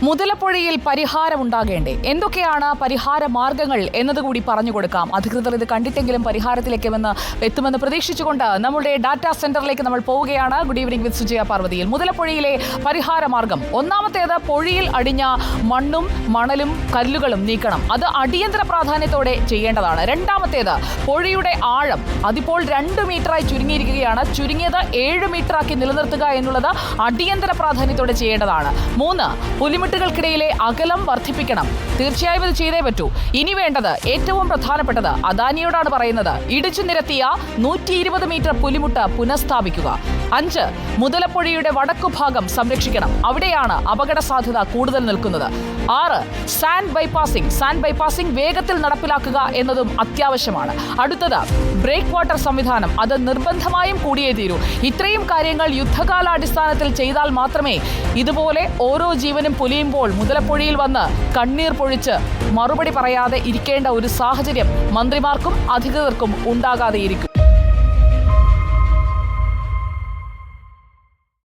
മുതലപ്പുഴയിൽ പരിഹാരമുണ്ടാകേണ്ടേ? എന്തൊക്കെയാണ് പരിഹാര മാർഗങ്ങൾ എന്നതുകൂടി പറഞ്ഞു കൊടുക്കാം. അധികൃതർ ഇത് കണ്ടിട്ടെങ്കിലും പരിഹാരത്തിലേക്ക് എത്തുമെന്ന് പ്രതീക്ഷിച്ചുകൊണ്ട് നമ്മുടെ ഡാറ്റാ സെന്ററിലേക്ക് നമ്മൾ പോവുകയാണ്. ഗുഡ് ഈവനിംഗ് വിത്ത് സുജയ പാർവതിയിൽ. മുതലപ്പുഴയിലെ പരിഹാര മാർഗം ഒന്നാമത്തേത് പൊഴിയിൽ അടിഞ്ഞ മണ്ണും മണലും കല്ലുകളും നീക്കണം. അത് അടിയന്തര പ്രാധാന്യത്തോടെ ചെയ്യേണ്ടതാണ്. രണ്ടാമത്തേത് പൊഴിയുടെ ആഴം അതിപ്പോൾ 2 മീറ്ററായി ചുരുങ്ങിയിരിക്കുകയാണ്. ചുരുങ്ങിയത് 7 മീറ്ററാക്കി നിലനിർത്തുക എന്നുള്ളത് അടിയന്തര പ്രാധാന്യത്തോടെ ചെയ്യേണ്ടതാണ്. 3, പുലിമുട്ടുകൾക്കിടയിലെ അകലം വർദ്ധിപ്പിക്കണം. തീർച്ചയായും ഇത് ചെയ്തേ പറ്റൂ. ഇനി വേണ്ടത് ഏറ്റവും പ്രധാനപ്പെട്ടത് അദാനിയോടാണ് പറയുന്നത്. ഇടിച്ചു നിരത്തിയ 120 മീറ്റർ പുലിമുട്ട് പുനഃസ്ഥാപിക്കുക. 5, മുതലപ്പുഴയുടെ വടക്കുഭാഗം സംരക്ഷിക്കണം. അവിടെയാണ് അപകട സാധ്യത കൂടുതൽ നിൽക്കുന്നത്. 6, സാൻഡ് ബൈപ്പാസിംഗ് വേഗത്തിൽ നടപ്പിലാക്കുക എന്നതും അത്യാവശ്യമാണ്. അടുത്തത് ബ്രേക്ക് വാട്ടർ സംവിധാനം. അത് നിർബന്ധമായും കൂടിയേ തീരൂ. ഇത്രയും കാര്യങ്ങൾ യുദ്ധകാലാടിസ്ഥാനത്തിൽ ചെയ്താൽ മാത്രമേ ഇതുപോലെ ഓരോ ജീവനും പൊലിയുമ്പോൾ മുതലപ്പുഴയിൽ വന്ന് കണ്ണീർ പൊഴിച്ച് മറുപടി പറയാതെ ഇരിക്കേണ്ട ഒരു സാഹചര്യം മന്ത്രിമാർക്കും അധികൃതർക്കും ഉണ്ടാകാതെയിരിക്കും.